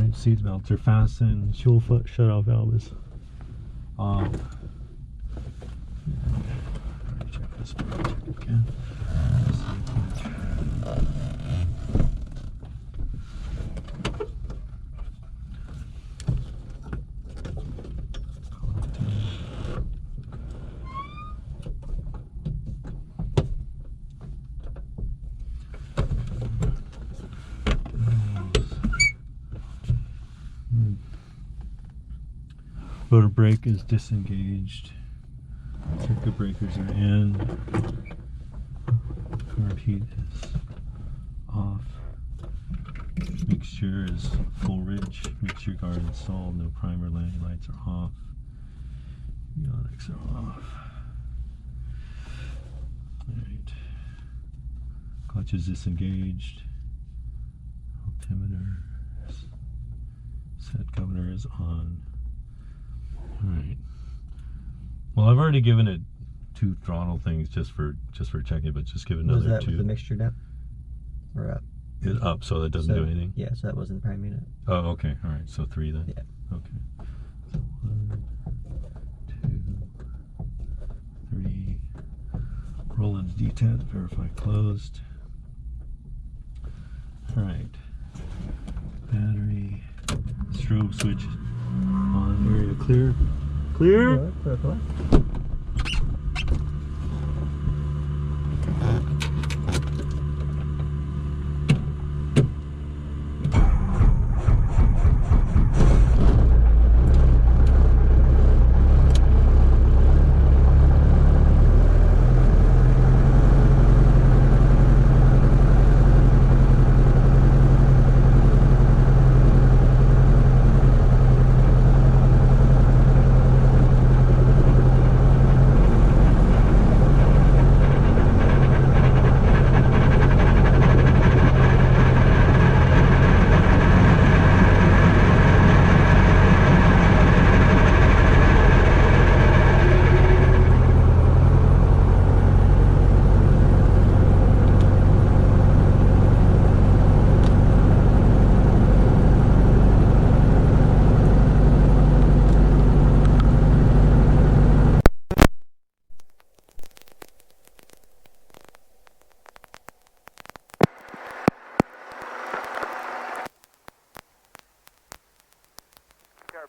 Alright, seat belts are fastened. Fuel foot shut-off valve is off. Check this one. Check it again. Rotor brake is disengaged. Circuit breakers are in. Carb heat is off. Mixture is full ridge. Mixture guard installed. No primer. Landing lights are off. Ionics are off. Alright. Clutch is disengaged. Altimeter. Set governor is on. Alright. Well, I've already given it 2 throttle things just for checking, but just give another 2. Was that with the mixture down or up? It's up, so that doesn't do anything? Yeah, so that wasn't priming it. Oh, okay. Alright, so 3 then? Yeah. Okay. So 1, 2, 3. Roll into detent, verify closed. Alright. Battery. Strobe switch on. Area clear. Clear? Yeah, clear.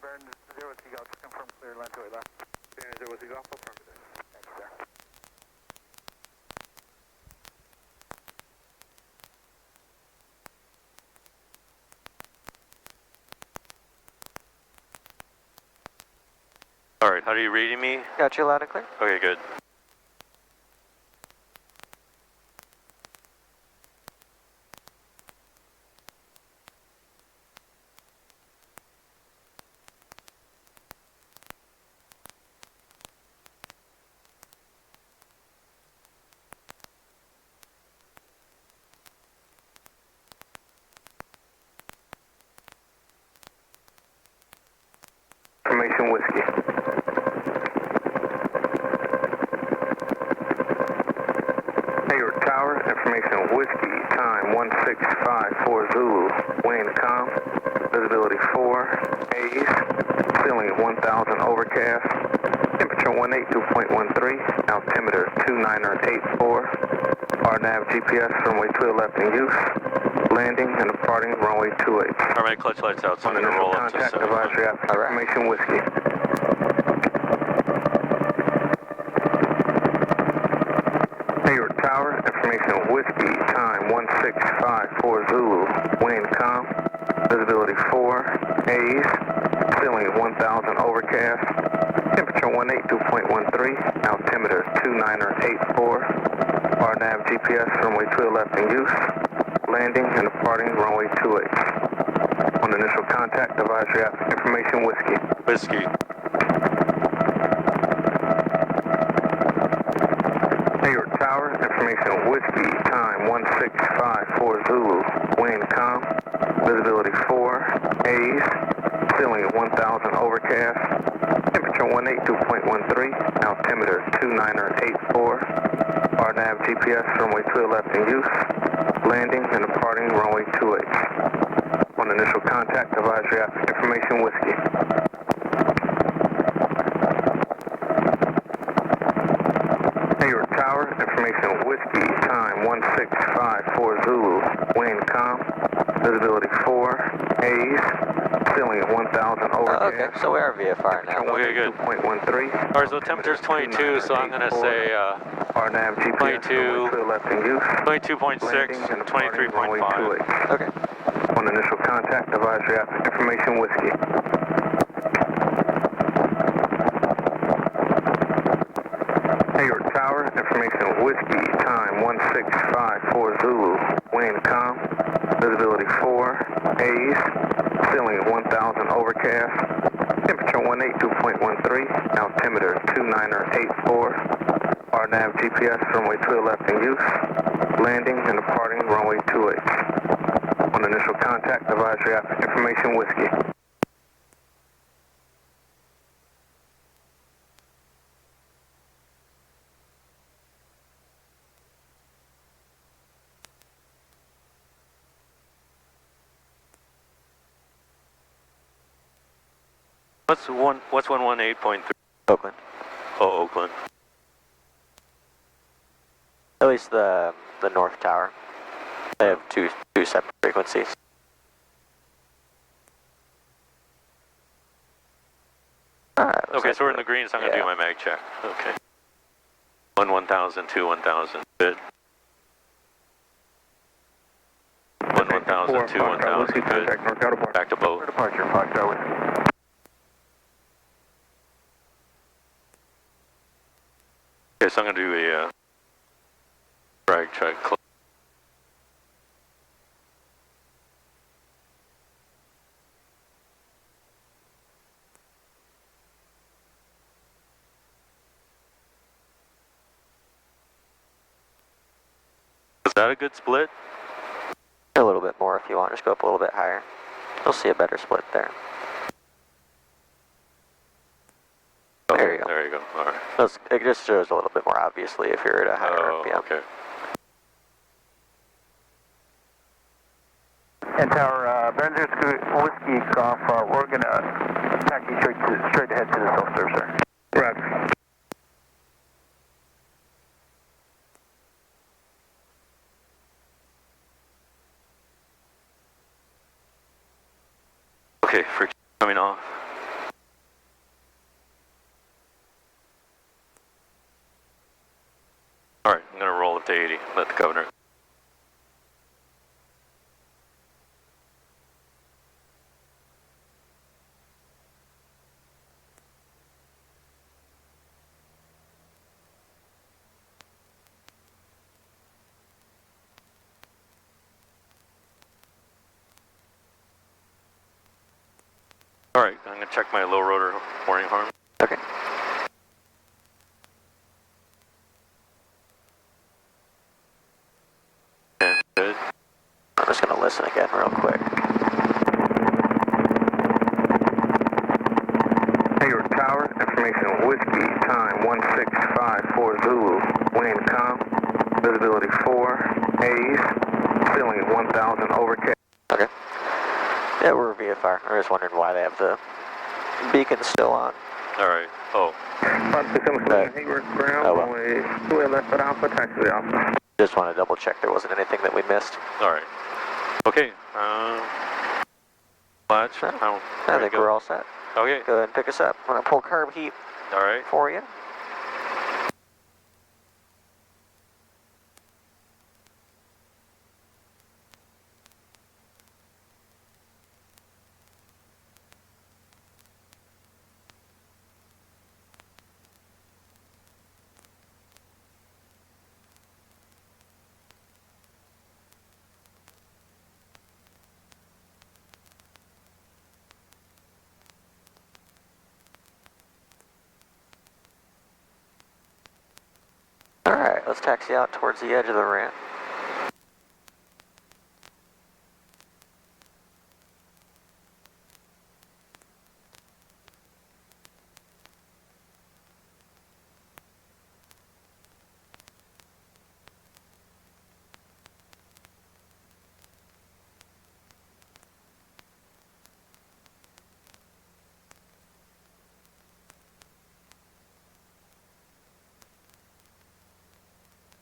Burn 0 Seagull, just confirm clear, land to left. Burn 0 Seagull, affirmative. Thanks, sir. Alright, how are you reading me? Got you loud and clear. Okay, good. Information Whiskey. Hayward Tower, information Whiskey, time 1654 Zulu, wind calm, visibility 4, haze, ceiling 1000 overcast, temperature 182.13, altimeter 2984, RNAV GPS runway 12 left in use, landing and departing runway 28. Alright, clutch lights out, so I'm going to roll up to Contact 71. advisory after information Whiskey. Hayward Tower, information Whiskey, time 1654 Zulu, wind calm, visibility 4, haze, ceiling 1000 overcast, temperature 182.13, altimeter 2984, RNAV GPS runway 12 left in use, landing and departing runway 28. On initial contact, advisory after information Whiskey. Whiskey. Hayward Tower, information Whiskey, time 1654 Zulu, wind calm, visibility 4, haze, ceiling 1000 overcast, temperature 182.13, altimeter 2984, RNAV GPS runway 12 left in use, landing and departing runway 28. On On initial contact, advisory after information whiskey. Hayward Tower, information whiskey, time 1654 Zulu, wind calm, visibility 4, haze, ceiling at 1000 overcast. Okay, so we are VFR now. Okay, good. 2.13. Alright, so the temperature's 22, so I'm gonna say RNAV GPS 22, to left in use. 22.6, 23.5. Okay. On initial contact, advisory after information whiskey. Hayward Tower, information whiskey, time 1654 Zulu, wind calm, visibility 4, haze, ceiling at 1000 overcast, temperature 182.13, altimeter 2984, RNAV GPS runway 2 left in use, landing and departing runway 28. On initial contact, advisory after information whiskey. What's 118.3? Oakland. Oh, Oakland. At least the North Tower. They have two separate frequencies. Alright. Okay, so we're in the green, so I'm gonna do my mag check. Okay. 1000, 1000, good. 1000, 1000, good. Back to boat. Departure, Foxtrot. Okay, so I'm gonna do a drag check. Is that a good split? A little bit more if you want. Just go up a little bit higher. You'll see a better split there. Okay, There you go. There you go. All right. It just shows a little bit more obviously if you're at a higher RPM. Okay. And Tower, Benzer's Whiskey Golf, we're going to taxi straight ahead to the self-serve, sir. Right. Okay, friction coming off. Alright, I'm gonna roll up to 80, let the governor. Alright, I'm gonna check my low rotor warning horn. Okay. Yeah, good. I'm just gonna listen again real quick. Hayward Tower, information whiskey, time 1654 Zulu, wind calm, visibility 4, haze, ceiling at 1000 overcast. Okay. Yeah, we're VFR. I was wondering why they have the beacon still on. Alright, oh. Hayward ground, Oh, well. runway 2 left at Alpha, taxi Alpha. Just want to double check there wasn't anything that we missed. Alright. Okay, latch. I think we're all set. Okay, Go ahead and pick us up. I'm gonna pull carb heat alright. for you. Alright, let's taxi out towards the edge of the ramp.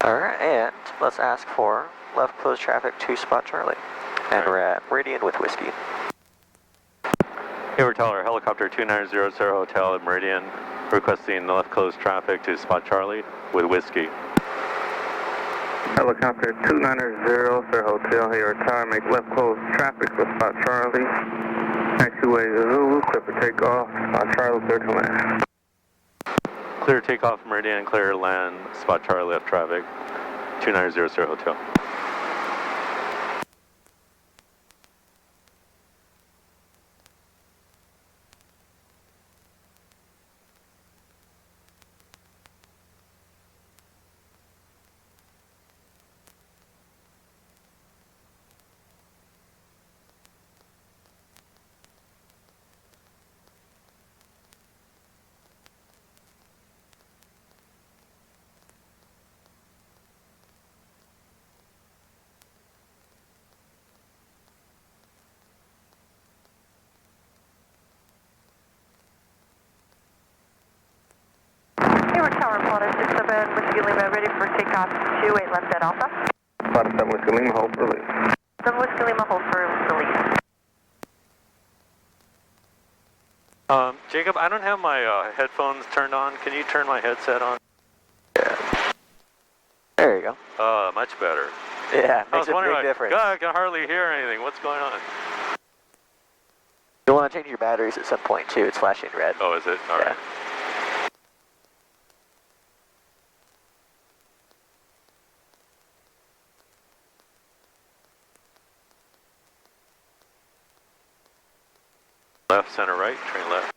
Alright, and let's ask for left closed traffic to spot Charlie. And we're at Meridian with Whiskey. Hayward Tower, helicopter 2900 Hotel at Meridian, requesting left closed traffic to spot Charlie with Whiskey. Helicopter 290 Sir Hotel, Hayward Tower, make left close traffic for spot Charlie. Taxiway Zulu, clear for takeoff, spot Charlie, clear to land. Clear takeoff, Meridian, clear land, spot Charlie left traffic, 290 Sir Hotel. Hayward Tower, Plata 67, Whiskey Lima, ready for takeoff, 28 left at Alpha. Plata 7 Whiskey Lima, hold for release. 7 Whiskey Lima, hold for release. Jacob, I don't have my headphones turned on. Can you turn my headset on? Yeah. There you go. Much better. Yeah, I makes was a wondering, big difference. God, I can hardly hear anything. What's going on? You'll want to change your batteries at some point too. It's flashing red. Oh, is it? All Yeah. right. Left, center, right, train left.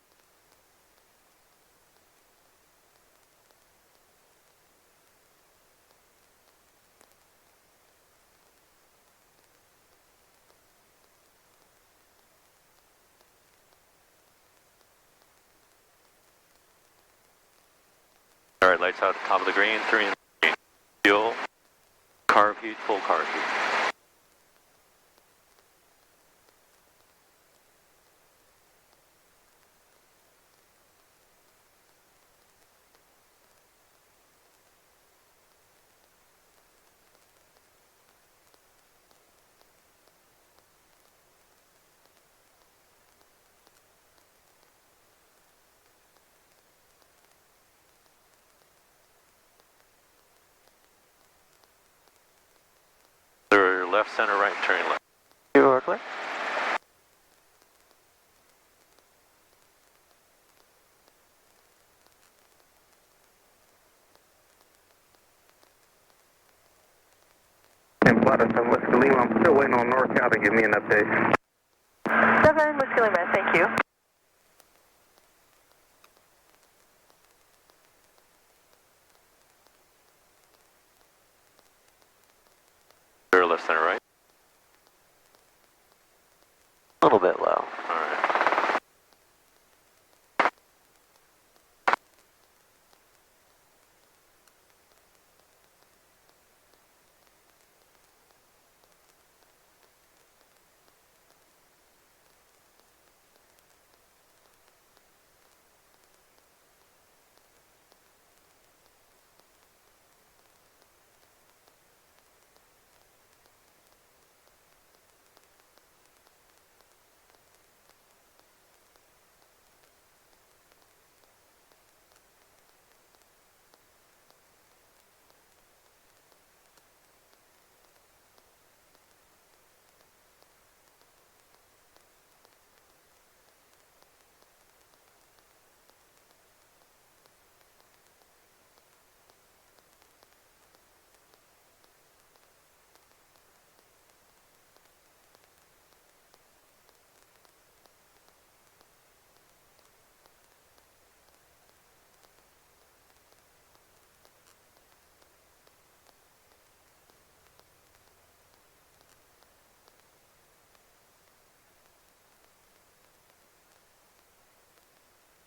All right, lights out at the top of the green, 3 and 3. Fuel, carb heat, full carb heat. Left, center, right, turn left. You are clear? And Plata 7 Whiskey Lima, I'm still waiting on NorCal to give me an update. 7 Whiskey Lima, thank you. Left, center, right. A little bit low. All right.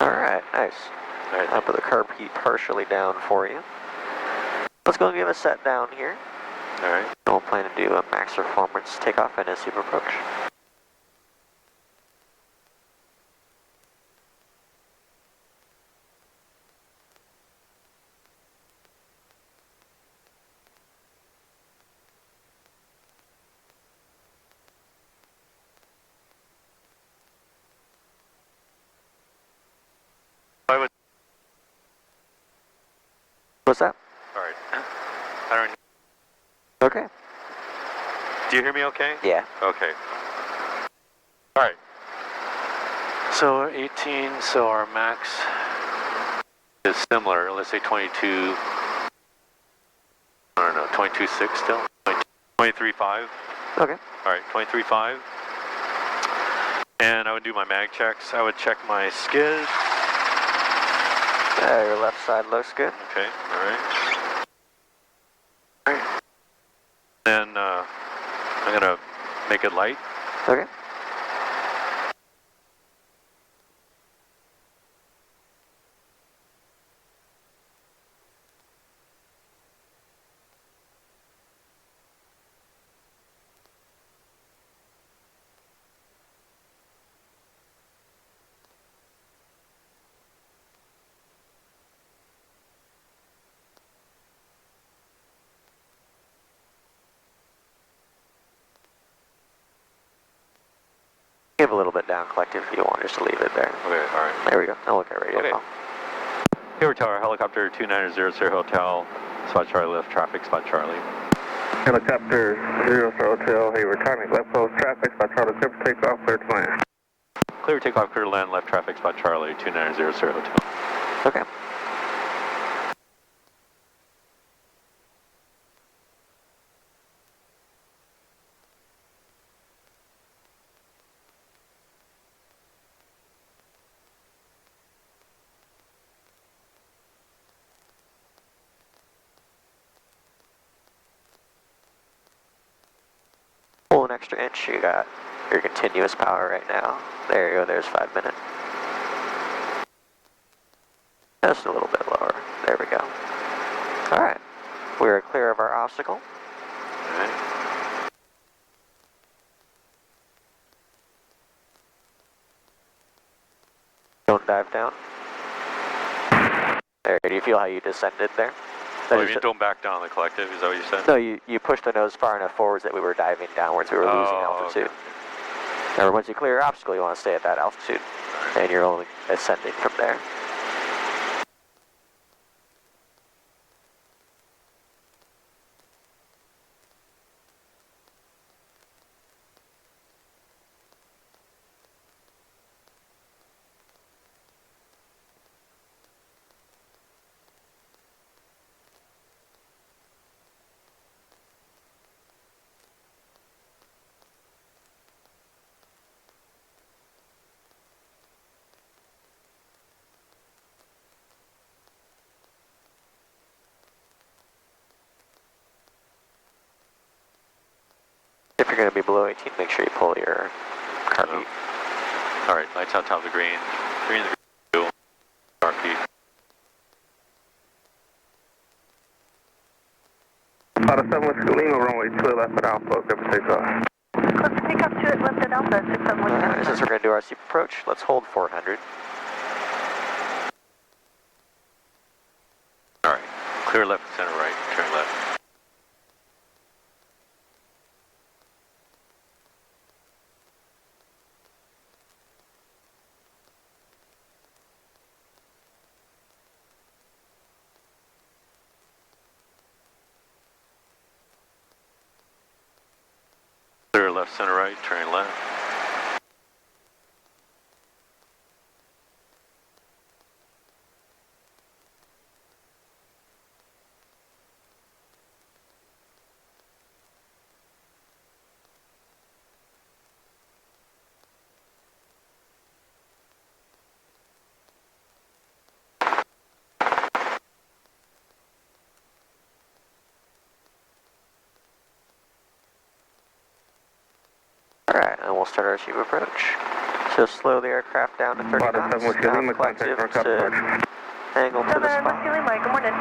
Alright, nice. Alright, I'll put the carb heat partially down for you. Let's go and give a set down here. Alright. And we'll plan to do a max performance takeoff and a super approach. What's that? All right. I don't. Okay. Do you hear me okay? Yeah. Okay. All right. So we're 18, so our max is similar. Let's say 22. I don't know, 22.6 still? 23.5. Okay. All right, 23.5. And I would do my mag checks. I would check my skids. Your left side looks good. Okay, all right. All right. Then I'm going to make it light. Okay. Give a little bit down, collective, if you want just to leave it there. Okay, all right. There we go. Now look at radio Okay. call. Hayward Tower, helicopter 2900 Hotel, spot Charlie left, traffic, spot Charlie. Helicopter 00 Hotel, Hayward, timing left close traffic, spot Charlie, clear for takeoff, clear to land. Clear takeoff, clear to land, left traffic, spot Charlie, 2900 Hotel. Okay. Pull an extra inch, you got your continuous power right now. There you go, there's 5 minutes. Just a little bit lower. There we go. Alright. We're clear of our obstacle. All right. Don't dive down. There, do you feel how you descended there? Oh, you mean don't back down the collective, is that what you said? No, you pushed the nose far enough forwards that we were diving downwards. We were losing altitude. Okay. Remember, once you clear your obstacle, you want to stay at that altitude. And you're only ascending from there. If you're going to be below 18, make sure you pull your car beat. All right, lights on top of the green. Green, the green, car beat. Auto 7 Whiskey Lima, runway 2 left at Alpha, clear for takeoff. Close to takeoff 2 at left at Alpha, 67 Whiskey. Since we're going to do our steep approach, let's hold 400. All right, clear left, center right, turn left. Clear left, center right, turn left. Alright, and we'll start our steep approach. So slow the aircraft down to 30 Auto 7 knots. Whiskey Down Lima, collective contact for to approach. angle to the 7 Whiskey spot. Lima, good morning.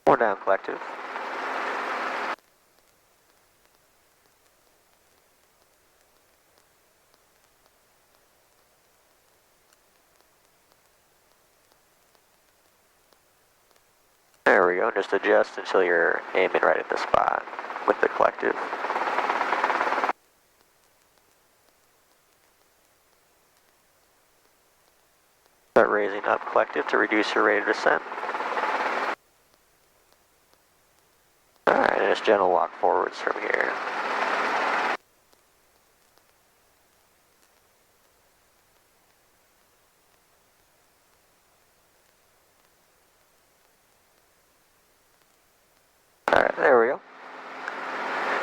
More down collective. There we go, just adjust until you're aiming right at the spot with the collective. Start raising up collective to reduce your rate of descent. Alright, and just gentle walk forwards from here. Alright, there we go.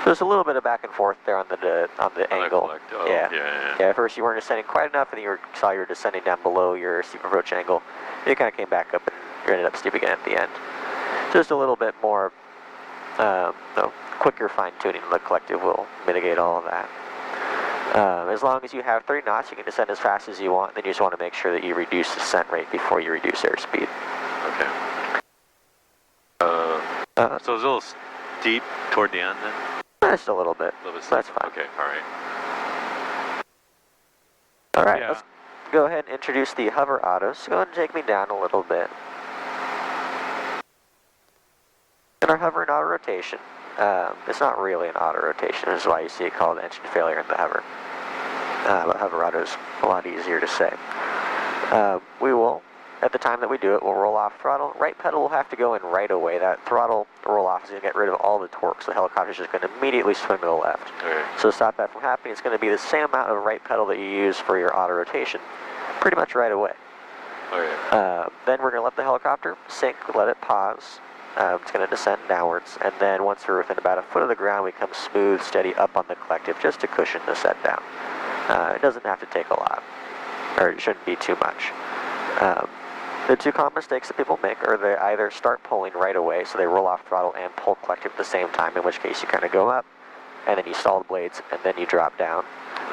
There's a little bit of back and forth there on the angle. Oh, yeah. Yeah. At first you weren't descending quite enough, and then saw you were descending down below your steep approach angle. You kind of came back up, and you ended up steep again at the end. Just a little bit more, quicker fine tuning of the collective will mitigate all of that. As long as you have 30 knots, you can descend as fast as you want. Then you just want to make sure that you reduce the descent rate before you reduce airspeed. Okay. So it's a little steep toward the end then? Just a little bit. That's fine. Okay, alright. Alright, Yeah. let's go ahead and introduce the hover autos. So go ahead and take me down a little bit. In our hover and auto rotation, it's not really an auto rotation, this is why you see it called engine failure in the hover. But hover auto is a lot easier to say. We will, at the time that we do it, we'll roll off throttle. Right pedal will have to go in right away. That throttle roll off is going to get rid of all the torque, so the helicopter is just going to immediately swing to the left. Okay. So to stop that from happening, it's going to be the same amount of right pedal that you use for your auto rotation, pretty much right away. Okay. Then we're going to let the helicopter sink, let it pause. It's going to descend downwards, and then once we're within about a foot of the ground, we come smooth, steady up on the collective just to cushion the set down. It doesn't have to take a lot, or it shouldn't be too much. The two common mistakes that people make are they either start pulling right away, so they roll off throttle and pull collective at the same time, in which case you kind of go up, and then you stall the blades, and then you drop down.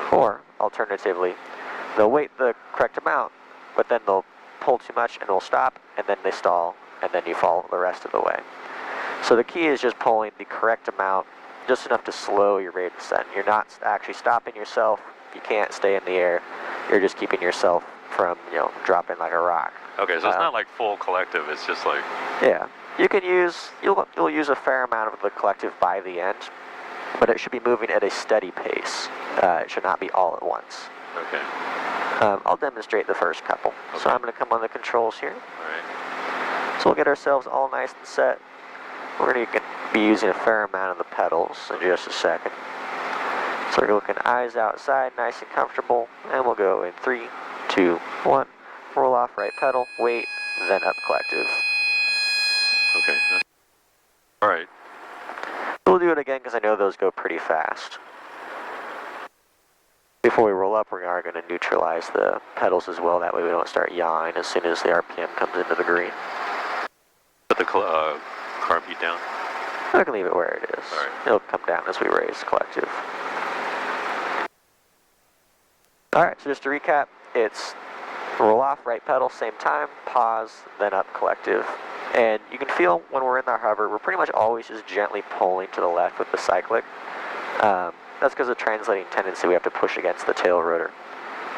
Or, alternatively, they'll wait the correct amount, but then they'll pull too much and they'll stop, and then they stall, and then you fall the rest of the way. So the key is just pulling the correct amount, just enough to slow your rate of descent. You're not actually stopping yourself, you can't stay in the air, you're just keeping yourself from, dropping like a rock. Okay, so it's not like full collective, it's just like... Yeah, you can use, you'll use a fair amount of the collective by the end, but it should be moving at a steady pace. It should not be all at once. Okay. I'll demonstrate the first couple. Okay. So I'm going to come on the controls here. Alright. So we'll get ourselves all nice and set. We're going to be using a fair amount of the pedals in just a second. So we're looking eyes outside, nice and comfortable, and we'll go in 3, 2, 1. Roll off right pedal, wait, then up collective. Okay. Alright. We'll do it again because I know those go pretty fast. Before we roll up, we are going to neutralize the pedals as well. That way we don't start yawing as soon as the RPM comes into the green. Put the car beat down? I can leave it where it is. All right. It'll come down as we raise collective. Alright, so just to recap, it's roll off, right pedal, same time, pause, then up collective. And you can feel when we're in our hover, we're pretty much always just gently pulling to the left with the cyclic. That's because of translating tendency, we have to push against the tail rotor.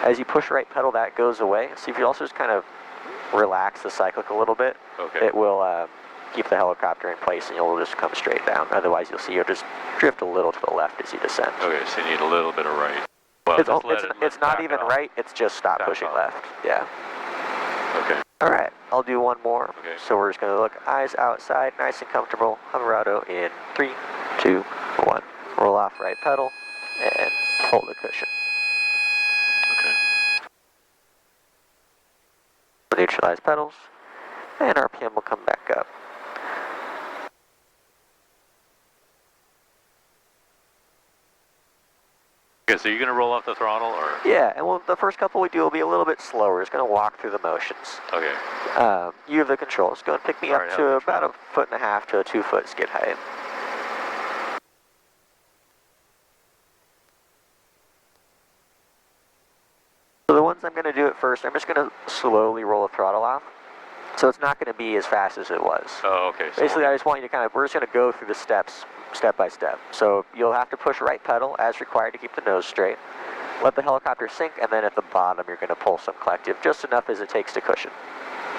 As you push right pedal, that goes away. So if you also just kind of relax the cyclic a little bit, okay, it will keep the helicopter in place and you'll just come straight down. Otherwise you'll see you'll just drift a little to the left as you descend. Okay, so you need a little bit of right. Well, it's not even right, it's just stop pushing left. Yeah. Okay. Alright, I'll do one more. Okay. So we're just going to look eyes outside, nice and comfortable. Hover auto in 3, 2, 1. Roll off right pedal and pull the cushion. Okay. Neutralize pedals and RPM will come back up. Okay, so you're going to roll off the throttle, or? Yeah, and the first couple we do will be a little bit slower. Just going to walk through the motions. Okay. You have the controls. Go and pick me up to about 1.5 to a 2 foot skid height. So the ones I'm going to do at first, I'm just going to slowly roll the throttle off. So it's not going to be as fast as it was. Oh, okay. So basically, I just want you to we're just going to go through the steps, step by step. So you'll have to push right pedal as required to keep the nose straight. Let the helicopter sink, and then at the bottom, you're going to pull some collective, just enough as it takes to cushion.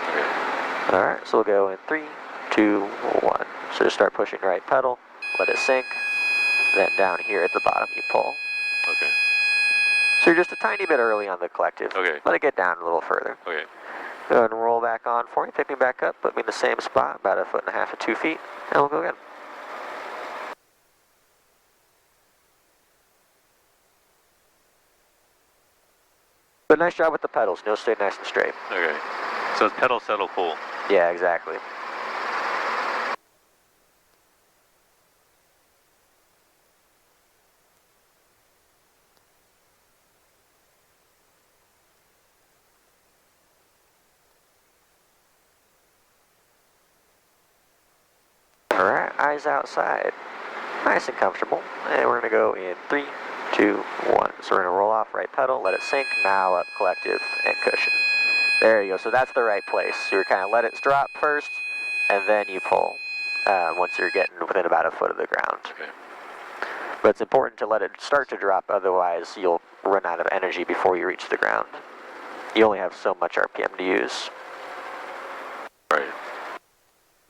Okay. Alright, so we'll go in 3, 2, 1. So just start pushing right pedal, let it sink, then down here at the bottom you pull. Okay. So you're just a tiny bit early on the collective. Okay. Let it get down a little further. Okay. Go ahead and roll back on for me. Pick me back up. Put me in the same spot, about 1.5 feet to 2 feet, and we'll go again. But nice job with the pedals. No, stay nice and straight. Okay. So it's pedal, settle, pull. Yeah, exactly. Alright, eyes outside. Nice and comfortable. And we're going to go in 3, 2, 1. So we're going to roll off right pedal, let it sink, now up collective and cushion. There you go, so that's the right place. So you're kind of let it drop first, and then you pull once you're getting within about 1 foot of the ground. Okay. But it's important to let it start to drop, otherwise you'll run out of energy before you reach the ground. You only have so much RPM to use. Right.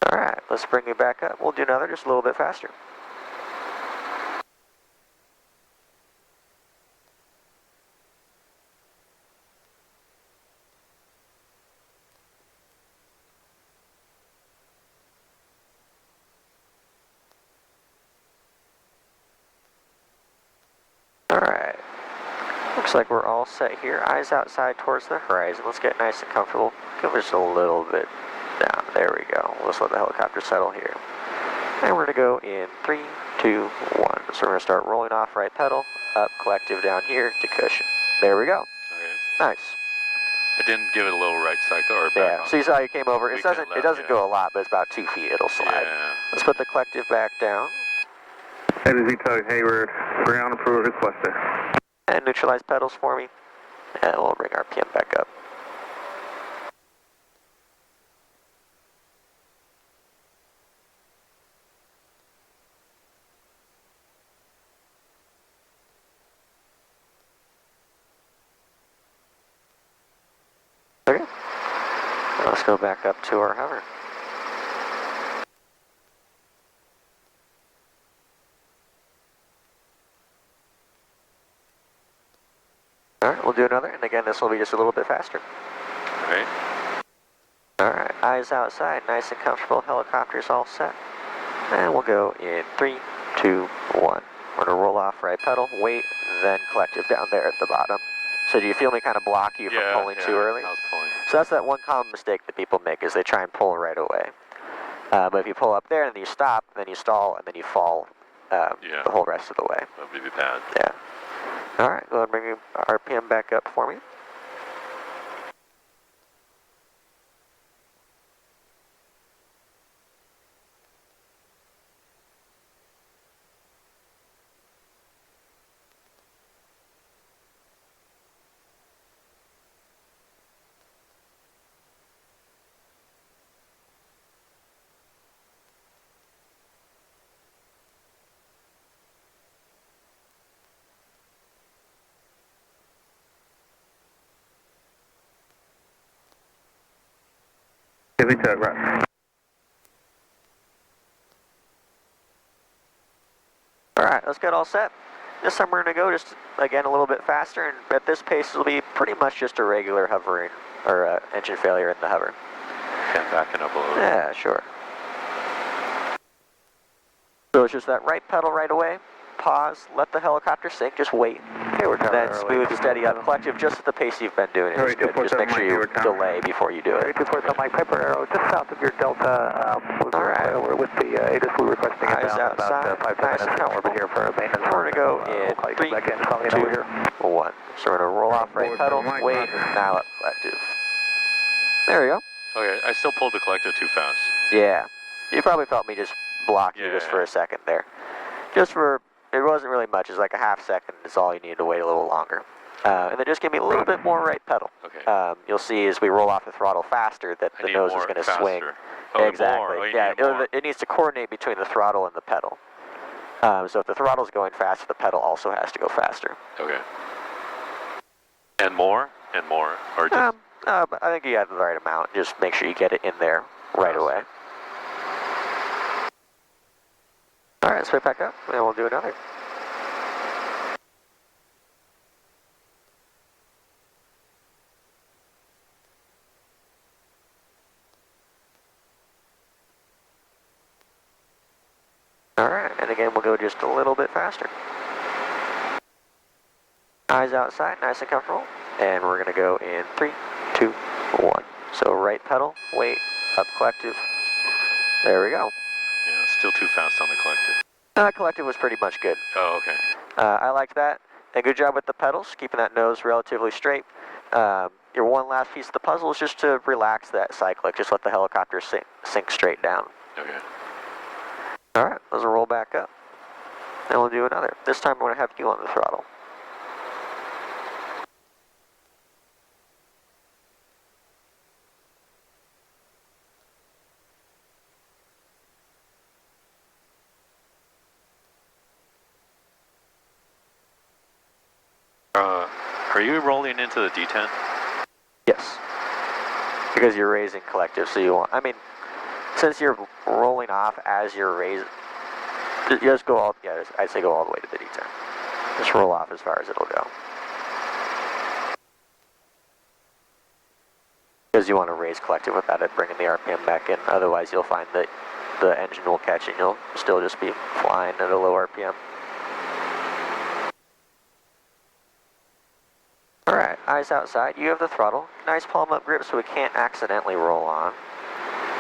Alright, let's bring you back up. We'll do another, just a little bit faster. Alright, looks like we're all set here. Eyes outside towards the horizon. Let's get nice and comfortable. Come just a little bit down. There we go. Let's let the helicopter settle here. And we're going to go in 3, 2, 1. So we're going to start rolling off right pedal, up collective down here to cushion. There we go. Okay. Nice. I didn't give it a little right cycle or back Yeah, on. so you saw you came over. We It doesn't can left, yeah. go a lot, but it's about 2 feet. It'll slide. Yeah. Let's put the collective back down. Heavy tug Hayward, ground approval requested. And neutralize pedals for me. And we'll bring RPM back up. Okay. Now let's go back up to our hover. Alright, we'll do another, and again, this will be just a little bit faster. Alright. Alright, eyes outside, nice and comfortable, helicopter's all set. And we'll go in 3, 2, 1. We're going to roll off right pedal, wait, then collective down there at the bottom. So do you feel me kind of block you from pulling too early? I was pulling. So that's that one common mistake that people make, is they try and pull right away. But if you pull up there and then you stop, then you stall, and then you fall the whole rest of the way. That would be bad. Yeah. Alright, go ahead and bring your RPM back up for me. Heavy tug, right. Alright, let's get all set. This time we're going to go just, again, a little bit faster, and at this pace it'll be pretty much just a regular hovering, or engine failure in the hover. Yeah, backing up a little. Yeah, sure. So it's just that right pedal right away, pause, let the helicopter sink, just wait. Then smooth, steady up, collective, just at the pace you've been doing it. Is good. Just make sure you delay before you do it. 247 Mike, Piper Arrow, just south of your Delta. Alright. We're with the ATIS, we're requesting Eyes about outside, 5 nice minutes. and comfortable. We're here for maintenance. We're going to go in 3, 2, 1. So we're going to roll off right pedal, wait, now up collective. There we go. Okay, I still pulled the collective too fast. Yeah. You probably felt me just block you just for a second there. Just for, it wasn't really much, it's like a half second is all you need to wait a little longer. And then just give me a little bit more right pedal. Okay. You'll see as we roll off the throttle faster that the nose is going to swing. Oh, exactly. more. Oh, Yeah, it needs to coordinate between the throttle and the pedal. So if the throttle's going faster, the pedal also has to go faster. Okay. And more? And more? Or just... But I think you have the right amount. Just make sure you get it in there right away. Alright, let's pick back up, and we'll do another. again, we'll go just a little bit faster. Eyes outside, nice and comfortable. And we're going to go in 3, 2, 1. So right pedal, wait, up collective. There we go. Yeah, still too fast on the collective. Collective was pretty much good. Oh, okay. I liked that. And good job with the pedals, keeping that nose relatively straight. Your one last piece of the puzzle is just to relax that cyclic. Just let the helicopter sink straight down. Okay. All right, let's roll back up. And we'll do another. This time I'm going to have you on the throttle. Are you rolling into the D10? Yes. Because you're raising collective, so you want, I mean, since you're rolling off as you're raising, just go all, yeah, I'd say go all the way to the D10. Just roll off as far as it'll go. Because you want to raise collective without it bringing the RPM back in. Otherwise, you'll find that the engine will catch it and you'll still just be flying at a low RPM. Alright, eyes outside. You have the throttle. Nice palm up grip so we can't accidentally roll on.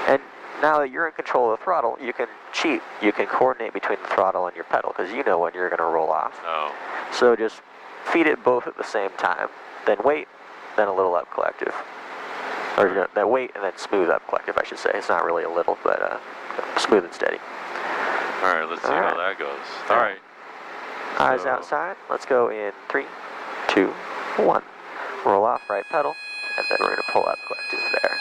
And now that you're in control of the throttle, you can cheat. You can coordinate between the throttle and your pedal because you know when you're going to roll off. Oh. So just feed it both at the same time. Then wait, then a little up collective. Or you know, then wait and then smooth up collective, I should say. It's not really a little, but smooth and steady. Alright, let's see how that goes. Alright. Eyes outside. Let's go in 3, 2, 1. Roll off right pedal, and then we're going to pull up collective there.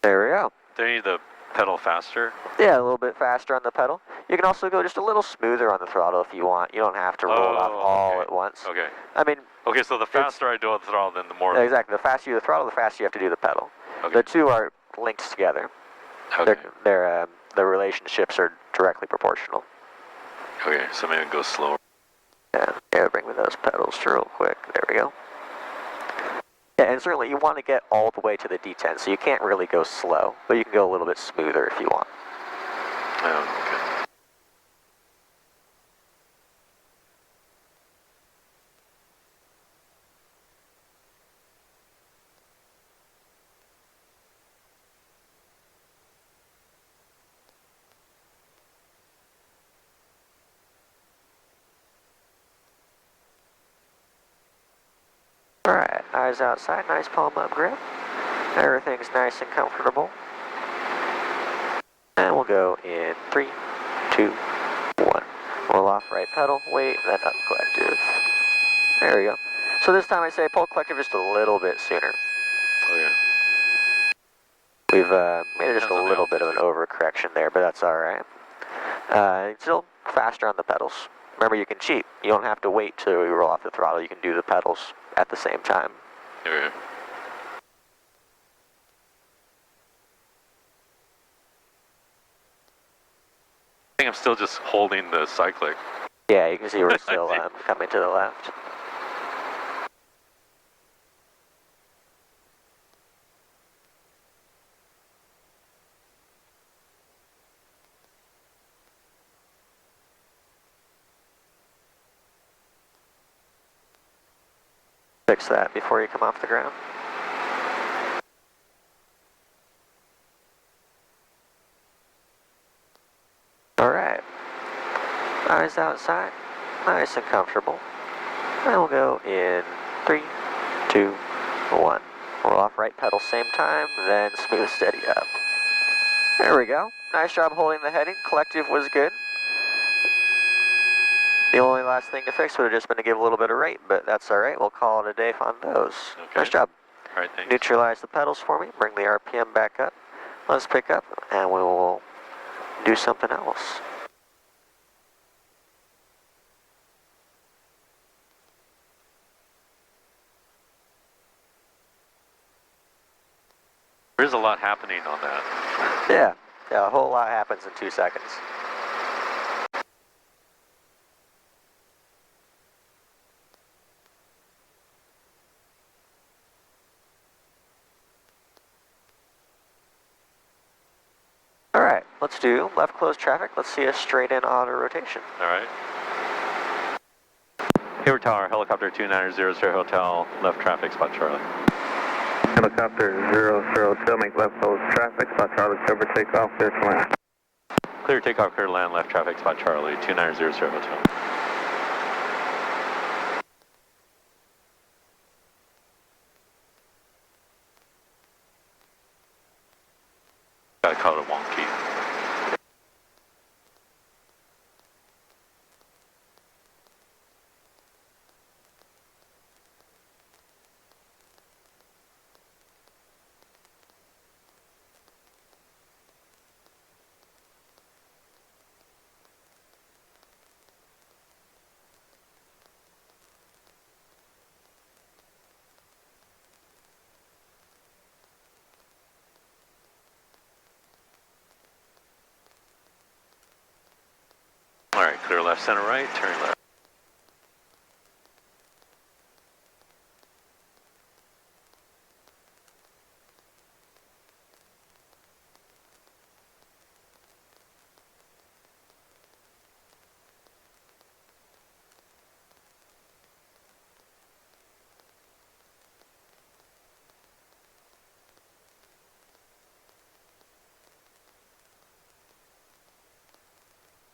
There we go. Do you need the pedal faster? Yeah, a little bit faster on the pedal. You can also go just a little smoother on the throttle if you want. You don't have to roll it off all at once. Okay. I mean... Okay, so the faster I do on the throttle, then the more... Exactly. The faster you do the throttle, the faster you have to do the pedal. Okay. The two are linked together. Okay. The relationships are directly proportional. Okay, so maybe go slower. Yeah, bring me those pedals real quick. There we go. Yeah, and certainly you want to get all the way to the D10, so you can't really go slow, but you can go a little bit smoother if you want. Oh, okay. Alright, eyes outside, nice palm up grip. Everything's nice and comfortable. And we'll go in 3, 2, 1. Roll off right pedal, wait, then up collective. There we go. So this time I say pull collective just a little bit sooner. Oh yeah. We've made it just a little bit of an overcorrection there, but that's alright. Still faster on the pedals. Remember, you can cheat. You don't have to wait till you roll off the throttle. You can do the pedals at the same time. Okay. I think I'm still just holding the cyclic. Yeah, you can see we're still coming to the left. Fix that before you come off the ground. Alright. Eyes outside. Nice and comfortable. And we'll go in 3, 2, 1. Roll off right pedal same time, then smooth steady up. There we go. Nice job holding the heading. Collective was good. The only last thing to fix would have just been to give a little bit of rate, but that's alright. We'll call it a day on those. Okay. Nice job. Alright, thanks. Neutralize the pedals for me. Bring the RPM back up. Let's pick up, and we will do something else. There's a lot happening on that. Yeah, a whole lot happens in 2 seconds. Alright, let's do left closed traffic. Let's see a straight in auto rotation. All right. Hayward Tower, helicopter 2900 Hotel, left traffic, spot Charlie. Helicopter 002, make left close traffic, spot Charlie, cover takeoff, clear to land. Clear takeoff, clear to land, left traffic, spot Charlie, 2900 Hotel. Gotta call it a wonky. All right, clear left, center right, turn left.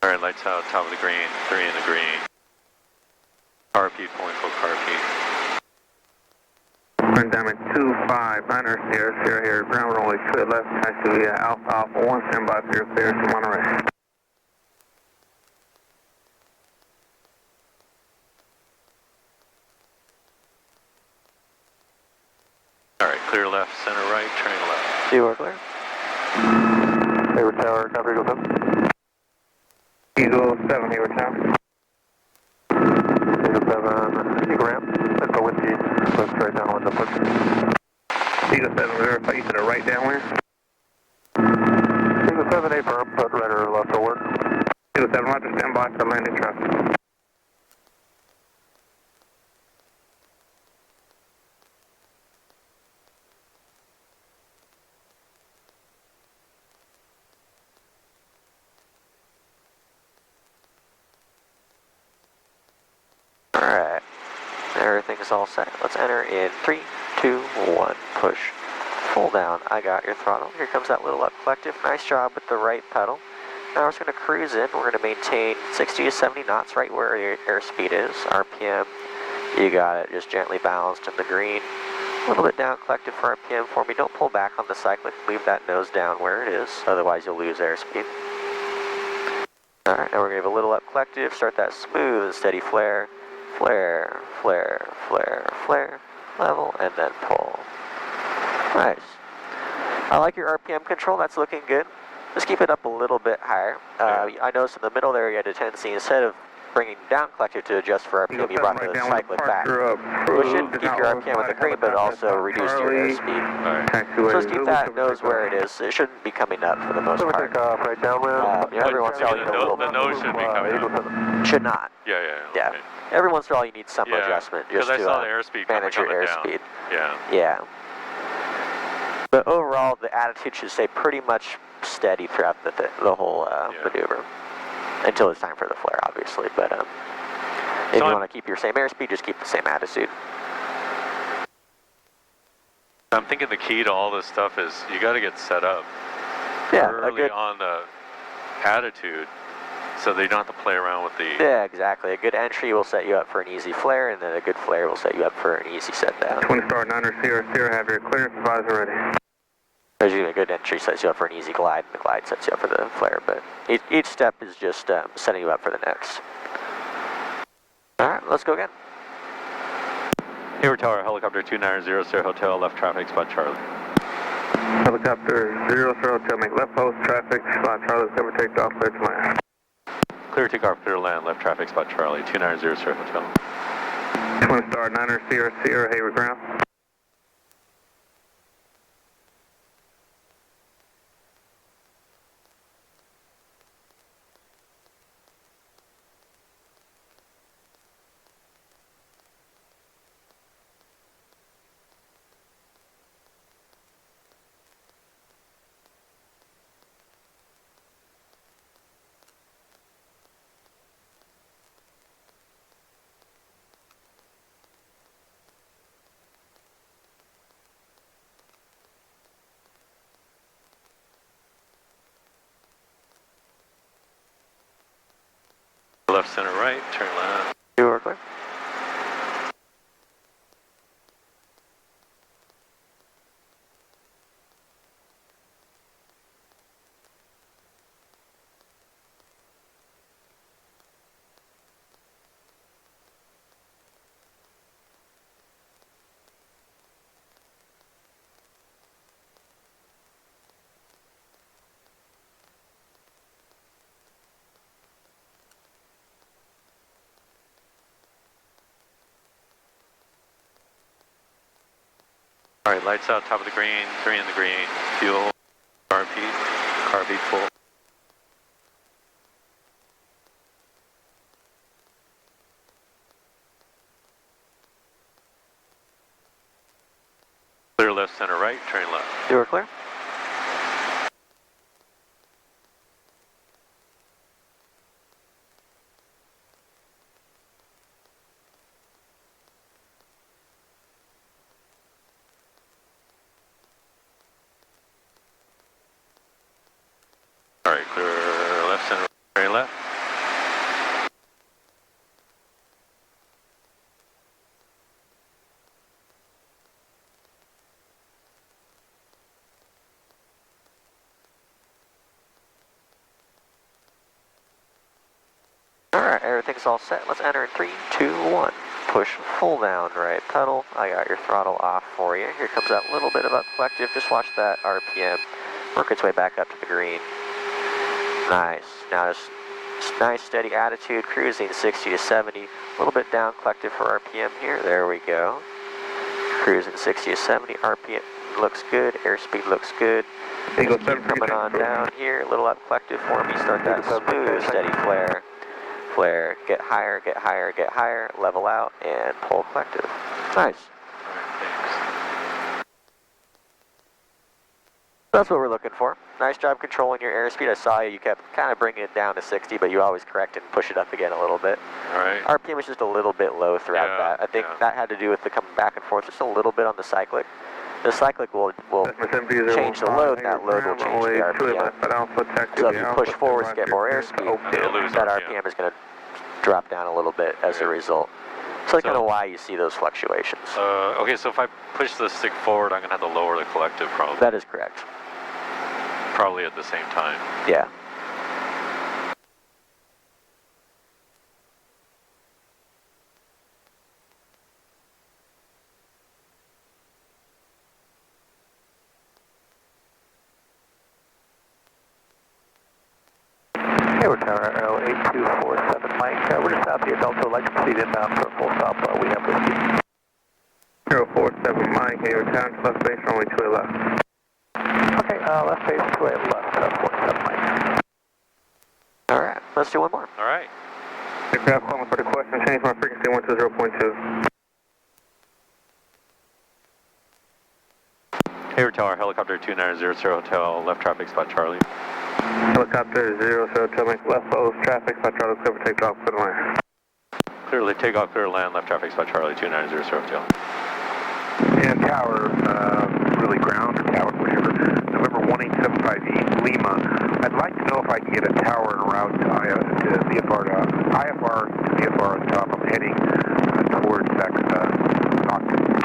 All right, lights out, top of the green, 3 in the green. Car repeat, pulling full car repeat. Turn diamond 259er, Sierra here, ground runway clear left, taxi Alpha Alpha 1, stand by for your clear to Monterey. All right, clear left, center right, turning left. You are clear. Hayward Tower, copy, Eagle 7. Eagle 7, Hayward Tower. Eagle 7, Eagle ramp, Info Whiskey, let's straight downwind, push. Eagle 7, verify you to the right downwind. Eagle 7, A firm, put right or left to work. Eagle 7, roger, stand by for landing traffic. Alright, everything's all set. Let's enter in 3, 2, 1, push. Full down, I got your throttle. Here comes that little up collective. Nice job with the right pedal. Now we're just going to cruise in. We're going to maintain 60 to 70 knots right where your airspeed is. RPM, you got it, just gently balanced in the green. A little bit down collective for RPM for me. Don't pull back on the cyclic. Leave that nose down where it is, otherwise you'll lose airspeed. Alright, now we're going to give a little up collective. Start that smooth and steady flare. Flare, flare, flare, flare, level, and then pull. Nice. I like your RPM control, that's looking good. Just keep it up a little bit higher. I noticed in the middle there you had a tendency, instead of bringing down collective to adjust for RPM, you brought the cyclic back. Which should keep your RPM with the green, but also reduce your airspeed. Right. So just keep that nose where it is. It shouldn't be coming up for the most part. Right downwind. Every once in a while you need a little The nose should be coming up. Should not. Yeah. Okay. Every once in a while you need some adjustment just I to saw the airspeed manage your coming airspeed. down. Yeah. But overall, the attitude should stay pretty much steady throughout the whole maneuver. Until it's time for the flare, obviously. But if you want to keep your same airspeed, just keep the same attitude. I'm thinking the key to all this stuff is you got to get set up early on the attitude, so that you don't have to play around with the... Yeah, exactly. A good entry will set you up for an easy flare, and then a good flare will set you up for an easy set down. 20 star 9er, Sierra, have your clearance advisor ready. Usually a good entry sets you up for an easy glide, and the glide sets you up for the flare, but each step is just setting you up for the next. Alright, let's go again. Hayward Tower, helicopter 2900 Hotel, left traffic, spot Charlie. Helicopter 00 make left post traffic, spot Charlie, cover takeoff, clear to land. Clear takeoff, clear land, left traffic, spot Charlie, 2900 Hotel. 20 star 9er, Sierra, Hayward ground. Left, center, right, turn left. You are clear. All right, lights out, top of the green, 3 in the green, fuel, RP, carb full. Clear left, center, right, turn left. You are clear. All right, clear left, center, right, left. Alright, everything's all set. Let's enter in 3, 2, 1. Push full down right pedal. I got your throttle off for you. Here comes that little bit of up collective. Just watch that RPM work its way back up to the green. Nice. Now just nice steady attitude, cruising 60 to 70. A little bit down collective for RPM here. There we go. Cruising 60 to 70. RPM looks good. Airspeed looks good. Eagle Just keep coming on down here. A little up collective for me. Start that smooth, steady flare. Flare, get higher, get higher, get higher, level out, and pull collective. Nice. That's what we're looking for. Nice job controlling your airspeed. I saw you kept kind of bringing it down to 60, but you always correct it and push it up again a little bit. All right. RPM was just a little bit low throughout that. I think that had to do with the coming back and forth just a little bit on the cyclic. The cyclic will change the load, and that load will change the RPM. So if you push forwards to get more airspeed, that RPM is going to drop down a little bit as a result. So that's kind of why you see those fluctuations. Okay, so if I push the stick forward, I'm going to have to lower the collective probably. That is correct. Probably at the same time. Yeah. Hayward Tower, Arrow 8247 Mike. We're just out the Delta, like to proceed inbound for a full stop. We have whiskey. 047 Mike, Hayward Tower, left base, runway 2 left. Okay, left base, 2 left, 47 Mike. Alright, let's do one more. All right. Aircraft calling for the question, change my frequency 120.2. Hayward Tower, helicopter 2900 Hotel, left traffic spot Charlie. Helicopter 00, tell me left post, traffic, spot Charlie, clear for takeoff, clear line. Clearly takeoff, clear land, left traffic spot Charlie 2900 Hotel. And tower, really ground, or tower, whatever, November 1875 Lima. I'd like to know if I can get a tower en route to VFR to VFR on top. I'm heading towards Stockton.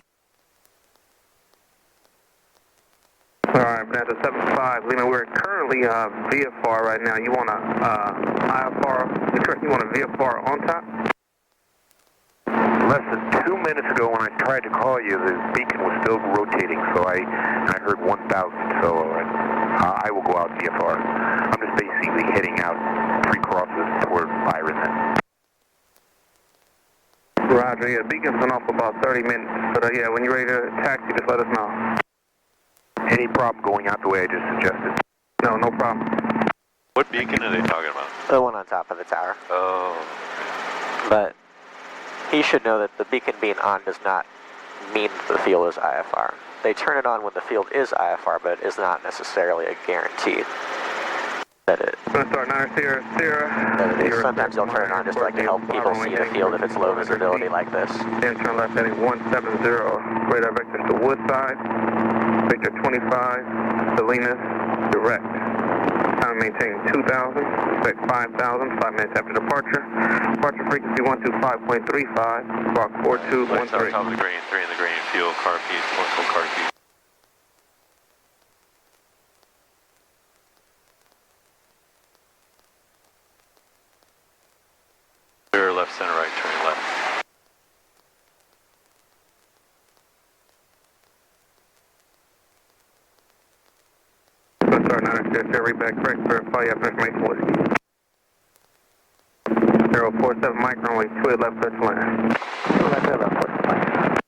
Alright, Bonanza 75, Lima, we're currently VFR right now. You want a IFR, you want a VFR on top? Less than 2 minutes ago when I tried to call you, the beacon was still rotating, so I heard 1,000, so I will go out VFR. I'm just basically heading out 3 crosses toward Byron then. Roger, yeah, beacon's been off for about 30 minutes, but yeah, when you're ready to taxi, just let us know. Any problem going out the way I just suggested? No, no problem. What beacon are they talking about? The one on top of the tower. Oh. But he should know that the beacon being on does not mean the field is IFR. They turn it on when the field is IFR, but it is not necessarily a guarantee that it. I'm going to start 9 Sierra. Sometimes they'll turn it on just like to help people see the field if it's low visibility like this. Then turn left heading 170, radar vector to Woodside, Victor 25, Salinas, direct. Time maintain 2,000. expect 5,000, 5 minutes after departure. Departure frequency 125.35, squawk Lights on 4213. top of the green, 3 in the green, fuel, car keys, postal car keys. Clear, left, center, right, turn left. Star 9 read back correct, verify you have information whiskey. 047 Mike, runway 28 left, touch land. 28 left, touch land.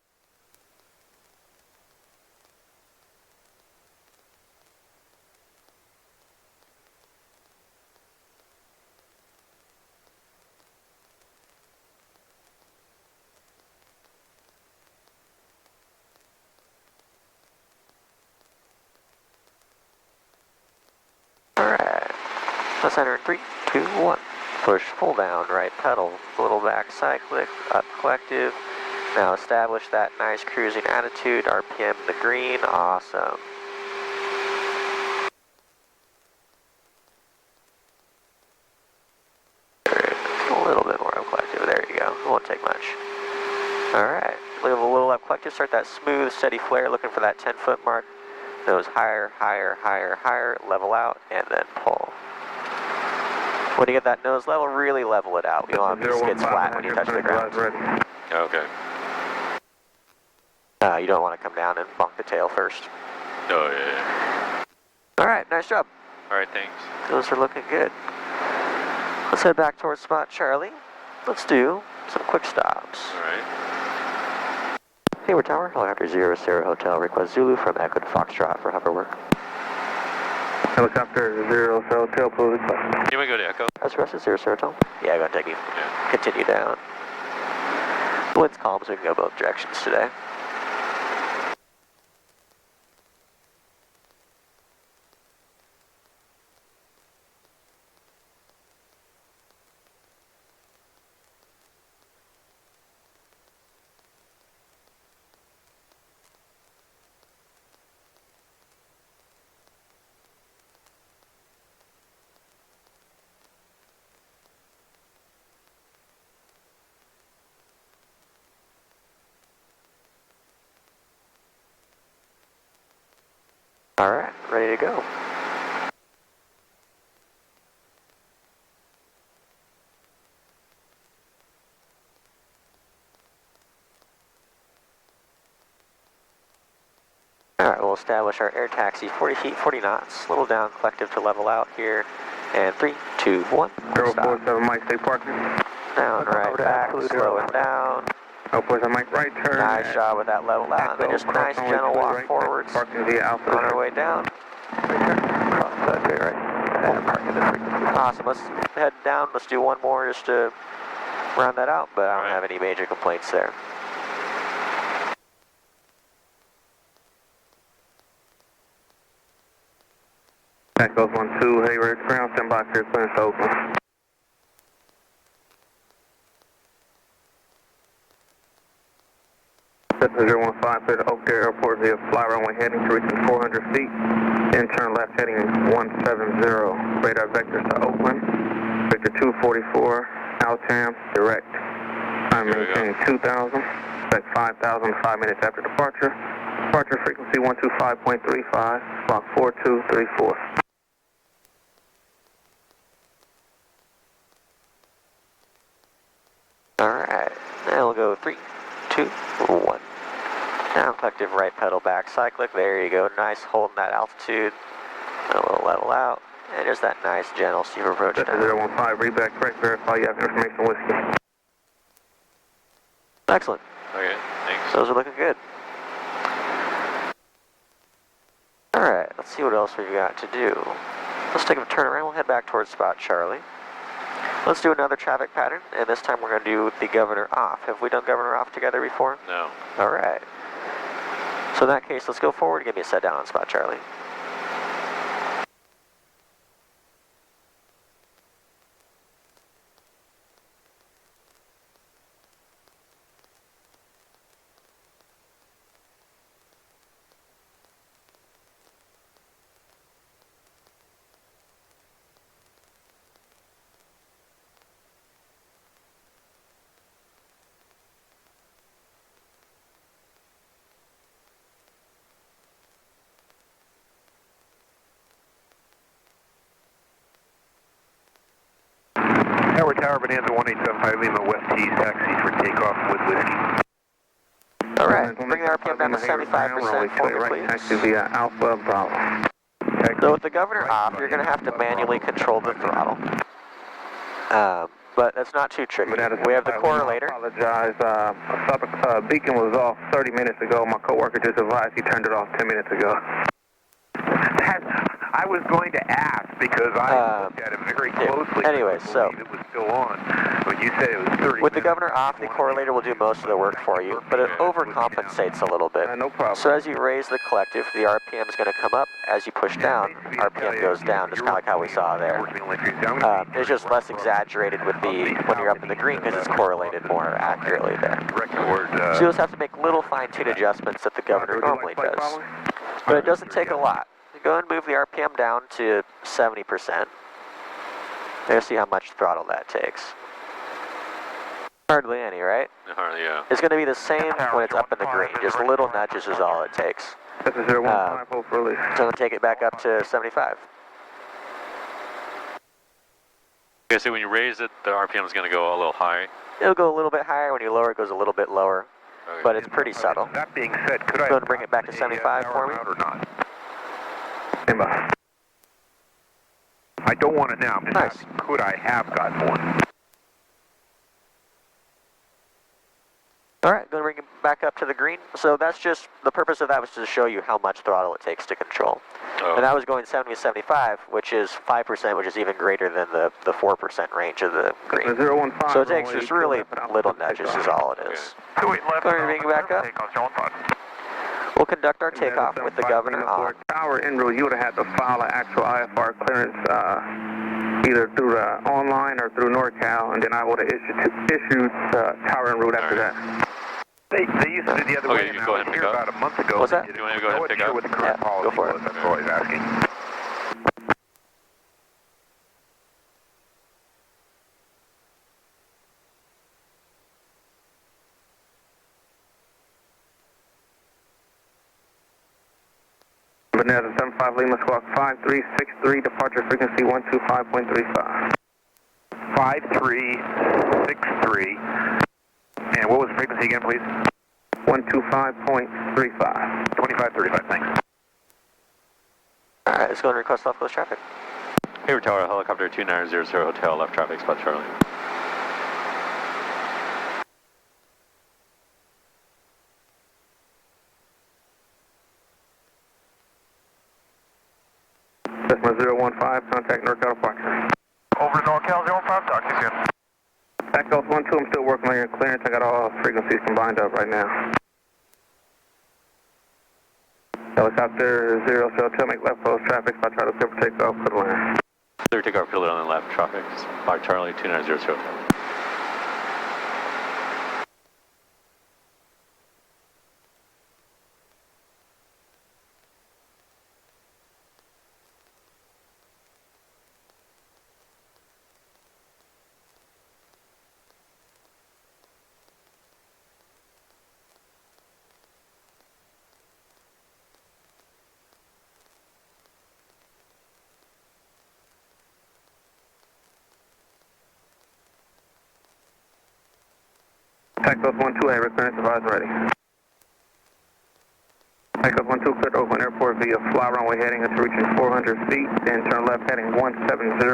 Alright, let's enter in 3, 2, 1. Push full down, right pedal, little back cyclic, up collective. Now establish that nice cruising attitude, RPM the green, awesome. A little bit more up collective, there you go, it won't take much. Alright, leave a little up collective, start that smooth, steady flare, looking for that 10-foot mark. Nose higher, higher, higher, higher, level out, and then pull. When you get that nose level, really level it out. You don't want to skid flat when you touch the ground. Okay. You don't want to come down and bonk the tail first. Oh, yeah. Alright, nice job. Alright, thanks. Those are looking good. Let's head back towards spot Charlie. Let's do some quick stops. Alright. Hayward Tower, helicopter 0 Sierra Hotel, request Zulu from Echo to Foxtrot for hover work. Helicopter 0 Hotel, please. You want to go to Echo? That's requested 0 Sierra Hotel. Yeah, I'm going to take you. Yeah. Continue down. The wind's calm, so we can go both directions today. Alright, ready to go. Alright, we'll establish our air taxi 40 feet, 40 knots, little down collective to level out here. And 3, 2, 1, stop. 047 Mike, stay parking. Down, right back, slowing down. 047 Mike, right turn. Nice job with that level out. And then just nice gentle walk forwards. Parking via Alpha. On our way down. Okay, right. And parking the frequency. Awesome, let's head down. Let's do one more just to round that out, but I don't have any major complaints there. Takeoff 12, Hayward, ground, stand by for your clearance to open. Cessna 015, clear to Oakdale Airport via fly runway heading to reaching 400 feet. Then turn left heading 170. Radar vectors to Oakland. Victor 244, Altam, direct. I'm maintaining 2,000. Expect 5,000 5 minutes after departure. Departure frequency 125.35, clock 4234. Alright, now we'll go 3, 2, 1. Down collective right pedal back cyclic, there you go, nice holding that altitude, a little level out, and just that nice gentle steep approach down. 015, read back correct, verify you have information whiskey. Excellent. Okay, thanks. Those are looking good. Alright, let's see what else we've got to do. Let's take a turn around, we'll head back towards spot Charlie. Let's do another traffic pattern, and this time we're going to do the governor off. Have we done governor off together before? No. Alright. So in that case, let's go forward and give me a set down on spot Charlie. Hayward Tower, Bonanza 1875 Lima, West Tees, taxi for takeoff with whiskey. All right, bring the RPM down to 75% for me, please. Taxi via Alpha Bravo. So with the governor off, you're going to have to manually control the throttle. But that's not too tricky. We have the correlator. I apologize. Beacon was off 30 minutes ago. My coworker just advised he turned it off 10 minutes ago. I was going to ask because I looked at it very closely. Anyway, so it was still on, but you said it was 30. With the governor off, the correlator will do most of the work for you, but it overcompensates a little bit. No problem. So as you raise the collective, the RPM is going to come up. As you push down, RPM goes down, just kind of like how we saw there. It's just less exaggerated with the when you're up in the green because it's correlated more accurately there. So you'll just have to make little fine-tuned adjustments that the governor normally does. But it doesn't take a lot. Go and move the RPM down to 70%. There's see how much throttle that takes. Hardly any, right? Hardly, yeah. It's going to be the same when it's up in the green. Just little nudges is all it takes. That's a 015 hold for release. So I'm going to take it back up to 75. Okay, so when you raise it, the RPM is going to go a little high. It'll go a little bit higher. When you lower it, goes a little bit lower. Okay. But it's pretty subtle. That being said, could I go and bring it back to 75 for me? Or not? I don't want it now. I'm just asking, could I have gotten one? All right, going to bring it back up to the green. So that's just, the purpose of that was to show you how much throttle it takes to control. Oh. And that was going 70 to 75, which is 5%, which is even greater than the 4% range of the green. So it takes just really little nudges is all it is. Going to bring it back up. We'll conduct our takeoff with the governor on. Tower en route, you would have had to file an actual IFR clearance either through the online or through NorCal, and then I would have issued tower en route after that. They used to do the other way. You can go ahead and pick up. About a month ago. What's that? You want to go ahead and pick up? What the current policy go for it. was. That's all I was asking. Bonanza 75 Lima Squawk 5363, departure frequency 125.35. 5363. And what was the frequency again, please? 125.35. 2535, thanks. All right, let's go and request off close traffic. Hayward Tower, helicopter 2900 hotel, left traffic spot Charlie. That's my 015, contact NorCal departure. Over to NorCal 05, talk to you soon. Takeoff 12, I'm still working on your clearance. I got all frequencies combined up right now. Helicopter 0 hotel, make left post traffic, spot Charlie clear for takeoff, clear to land. Clear takeoff, clear on the left traffic, spot Charlie 2900 hotel. Takeoff 12, Hayward clearance advised ready. Takeoff 12, clear to Oakland Airport via fly runway heading until reaching 400 feet, then turn left heading 170.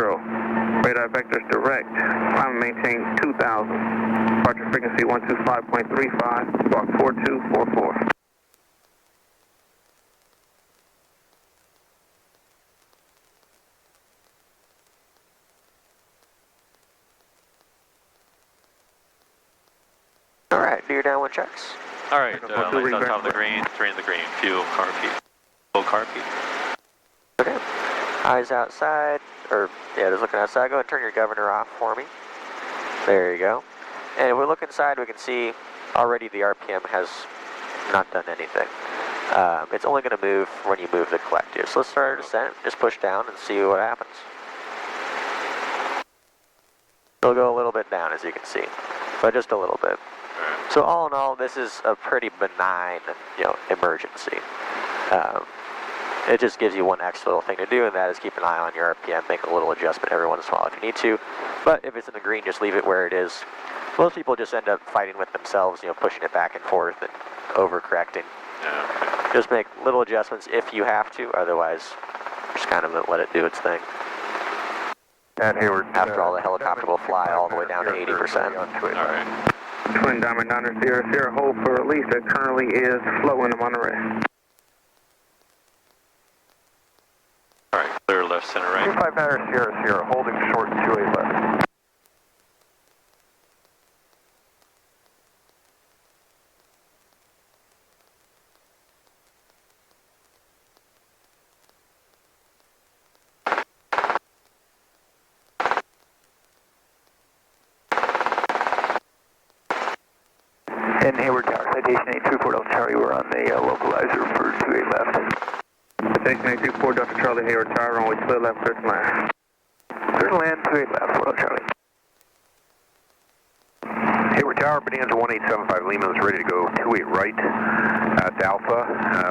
Radar vectors direct. Climb and maintain 2000. Departure frequency 125.35, squawk 4244. All right, do your downwind checks. All right, lights on top of the green, 3 in the green, fuel, car peak. Full car peak. Okay. Eyes outside, or yeah, just looking outside. Go ahead and turn your governor off for me. There you go. And if we look inside, we can see already the RPM has not done anything. It's only going to move when you move the collective. So let's start our descent. Just push down and see what happens. It'll go a little bit down, as you can see, but just a little bit. So all in all, this is a pretty benign, emergency. It just gives you one extra little thing to do, and that is keep an eye on your RPM, make a little adjustment every once in a while if you need to. But if it's in the green, just leave it where it is. Most people just end up fighting with themselves, pushing it back and forth and overcorrecting. Yeah, okay. Just make little adjustments if you have to, otherwise just kind of let it do its thing. At Hayward. After all, the helicopter will fly all the way down to 80%. All right. Twin Diamond Niner Sierra Sierra, hold for release that currently is flowing to Monterey. All right, clear left, center, right. 259 Sierra Sierra, holding short 28 left. In Hayward Tower, citation 834 Delta Charlie, we're on the localizer for 28 left. Citation 834 Delta Charlie, Hayward Tower, runway 12 left, clear to land. Clear to land, 28 left, 4 Delta Charlie. Hayward Tower, Bonanza 1875 Lima is ready to go 28 right to Alpha,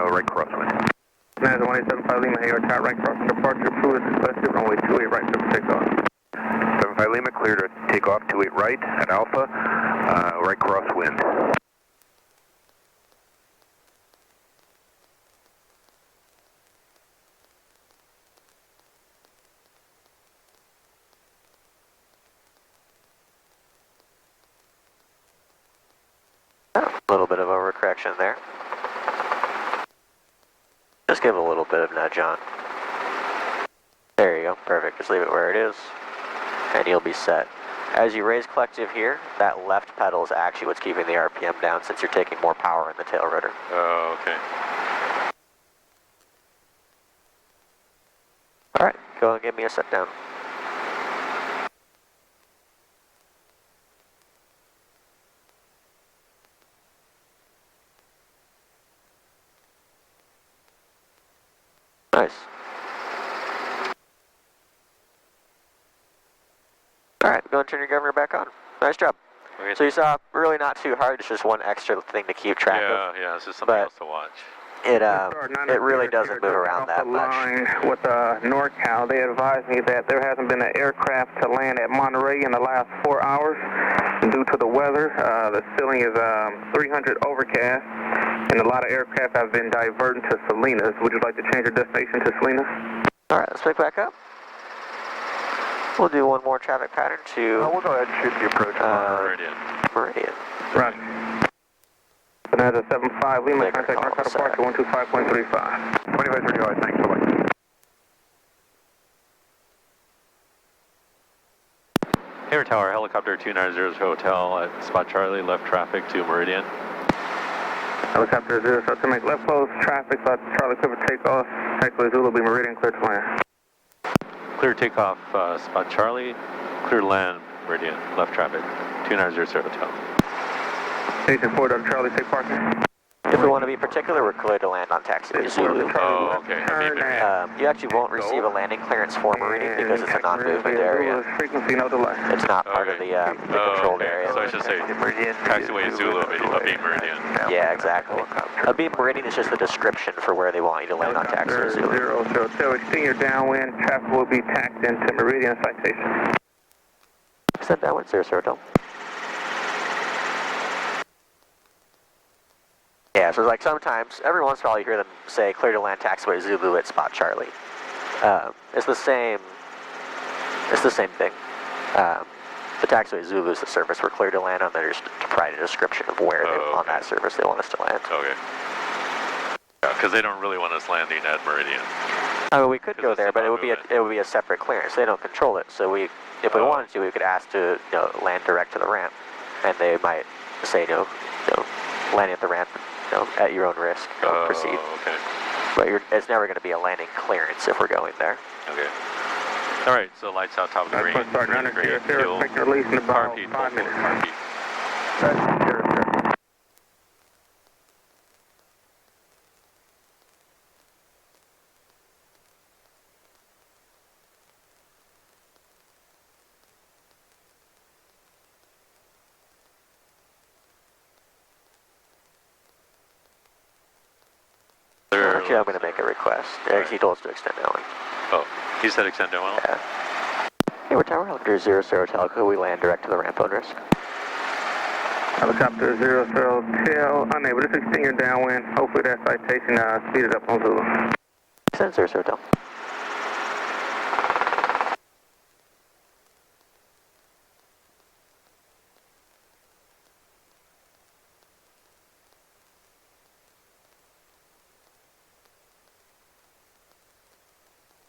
right crosswind. Bonanza 1875 Lima, Hayward Tower, right crossing departure, approved as requested, runway 28 right, clear for takeoff. 75 Lima, clear to take off 28 right at Alpha, right crosswind. A little bit of overcorrection there. Just give a little bit of nudge on. There you go, perfect. Just leave it where it is, and you'll be set. As you raise collective here, that left pedal is actually what's keeping the RPM down since you're taking more power in the tail rotor. Oh, okay. All right, go and give me a set down. Nice. All right, go and turn your governor back on. Nice job. Okay. So you saw, really not too hard, it's just one extra thing to keep track of. Yeah, this is something But else to watch. It really doesn't move around that much. Line with NorCal, they advised me that there hasn't been an aircraft to land at Monterey in the last 4 hours due to the weather. The ceiling is 300 overcast, and a lot of aircraft have been diverted to Salinas. Would you like to change your destination to Salinas? All right, let's pick back up. We'll do one more traffic pattern to We'll go ahead and shoot the approach. Meridian. Meridian. Roger. Bonanza 75 Lima, Laker contact call, NorCal departure 125.35. 2535, thanks, bye-bye. Hayward Tower, helicopter 290 Hotel at Spot Charlie, left traffic to Meridian. Helicopter 0, so to make left close traffic, but Charlie clear for takeoff. Takeaway Zulu will be Meridian, clear to land. Clear takeoff, Spot Charlie, clear land, Meridian, left traffic, 290 Hotel. Station 4, Delta Charlie, take parking. If we want to be particular, we're clear to land on taxiway Zulu. Oh, okay. You actually won't receive a landing clearance for Meridian because it's a non-movement area. Frequency, no delay. It's not part of the controlled area. So I should say taxiway Zulu, a beam Meridian. Yeah, exactly. A beam Meridian is just the description for where they want you to land on taxiway Zulu. 0, so extend your downwind. Traffic will be tacked into Meridian citation. Send downwind 0, Hotel. Yeah, so like sometimes, every once in a while you hear them say clear to land taxiway Zulu at Spot Charlie. It's the same thing. The taxiway Zulu is the surface we're clear to land on. They're just to provide a description of where on that surface they want us to land. Okay. Yeah, because they don't really want us landing at Meridian. I mean, we could go there, but it would be a separate clearance. They don't control it, so if we wanted to, we could ask to land direct to the ramp, and they might say landing at the ramp. At your own risk, proceed. Okay. But it's never going to be a landing clearance if we're going there. Okay. All right, so lights out, top of the green. Green, fuel. Expect release in about 5 minutes. Actually, I'm going to make a request. Right. He told us to extend downwind. Oh, he said extend downwind? Yeah. Hayward Tower, helicopter 00 Telco, we land direct to the ramp on risk. Helicopter 00 tail, unable to extend your downwind. Hopefully that citation speeded up on Zulu. Extend 00 Tel.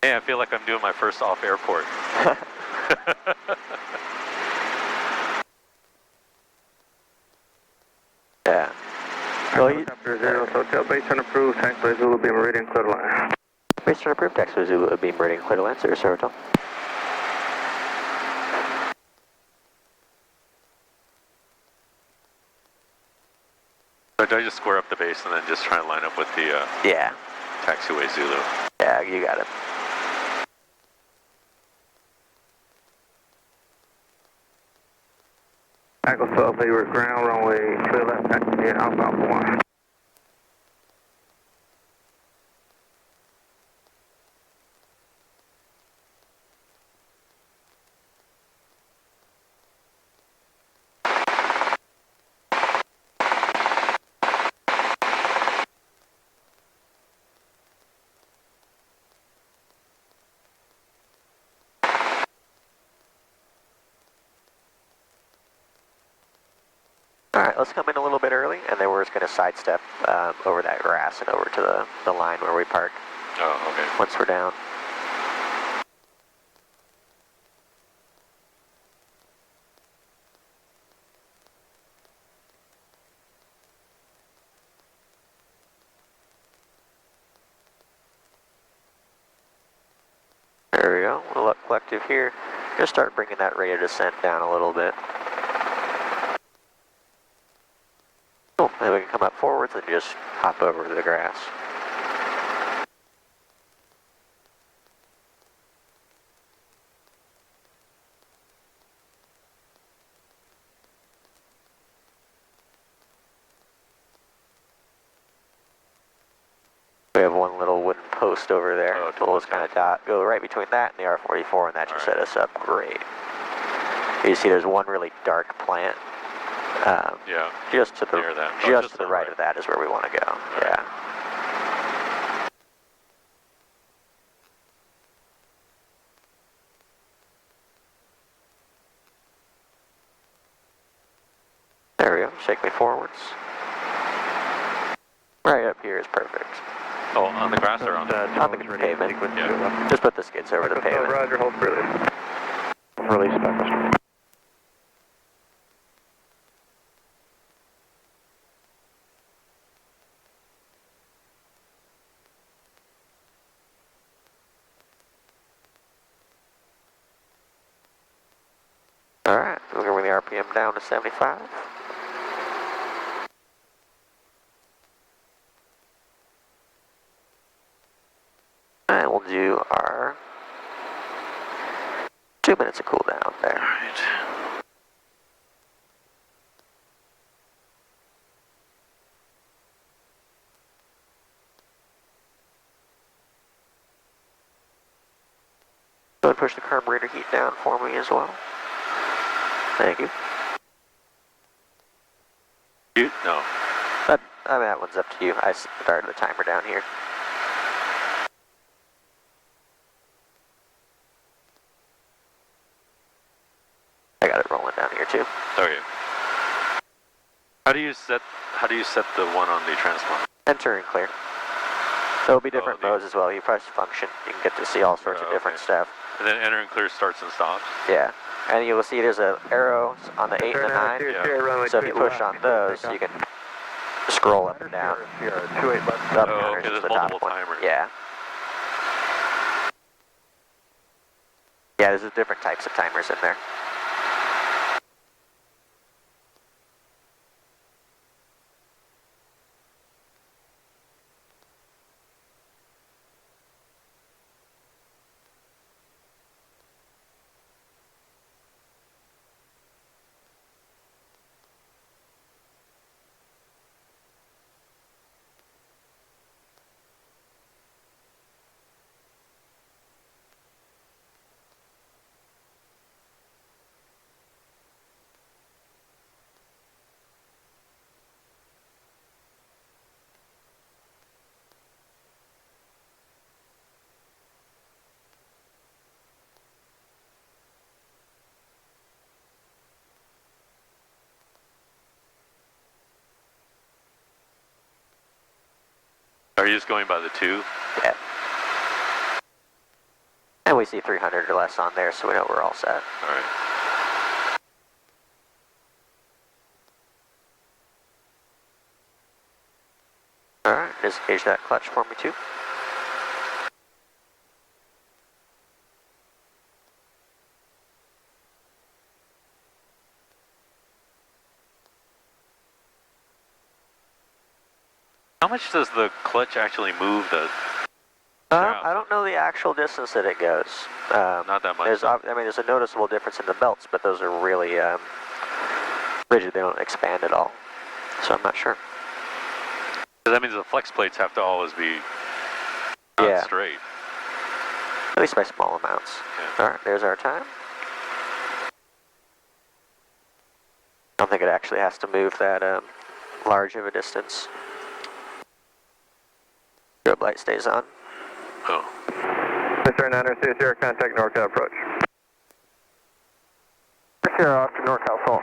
Hey, I feel like I'm doing my first off airport. Yeah. Well, Helicopter 00 Hotel, base turn approved, taxiway Zulu, be Meridian, clear the line. base turn approved, taxiway Zulu, be Meridian, clear to land, 00 Tel. So do I just square up the base and then just try and line up with the Yeah. taxiway Zulu? Yeah, you got it. Echo 12, Hayward, ground, runway, clear left, taxi, Alpha 1. Alright, let's come in a little bit early, and then we're just going to sidestep over that grass and over to the line where we park Oh, okay. once we're down. There we go, we'll let collective here. Just start bringing that rate of descent down a little bit. Cool, then we can come up forwards and just hop over to the grass. We have one little wooden post over there. Oh, We'll just kind of go right between that and the R44, and that should set us up great. You see there's one really dark plant. Yeah. Just to the Near that. Oh, just just to the to the right right. of that is where we want to go. Yeah. There we go. Shake me forwards. Right up here is perfect. Oh, on the grass or on the... On the pavement. Yeah. Just put the skids over the pavement. Roger, hold for release. Release back. Alright, we're going to bring the RPM down to 75. And we'll do our 2 minutes of cool down there. Alright. Go ahead and push the carburetor heat down for me as well. Thank you. You? No. That one's up to you. I started the timer down here. I got it rolling down here too. Okay. How do you set the one on the transponder? Enter and clear. There'll be different the- modes as well. You press function, you can get to see all sorts of different okay. stuff. And then enter and clear starts and stops? Yeah. And you will see there's an arrow on the 8 and the 9. So if you push on those, you can scroll up and down. Sierra 28 button. Up Oh, counters okay, is there's the top multiple one. timers. Yeah. Yeah, there's different types of timers in there. you just going by the 2? Yeah. And we see 300 or less on there, so we know we're all set. All right. All right, disengage that clutch for me too. How much does the clutch actually move the... I don't know the actual distance that it goes. Not that much. There's a noticeable difference in the belts, but those are really rigid. They don't expand at all. So I'm not sure. So that means the flex plates have to always be straight. At least by small amounts. Yeah. All right, there's our time. I don't think it actually has to move that large of a distance. Strobe light stays on. Oh. Mr. 900, contact NorCal approach. Sierra off to NorCal full.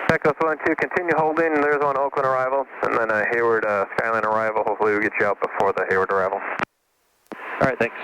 Takeoff 1-2, continue holding. There's one Oakland arrival, and then a Hayward Skyline arrival. Hopefully we get you out before the Hayward arrival. All right, thanks.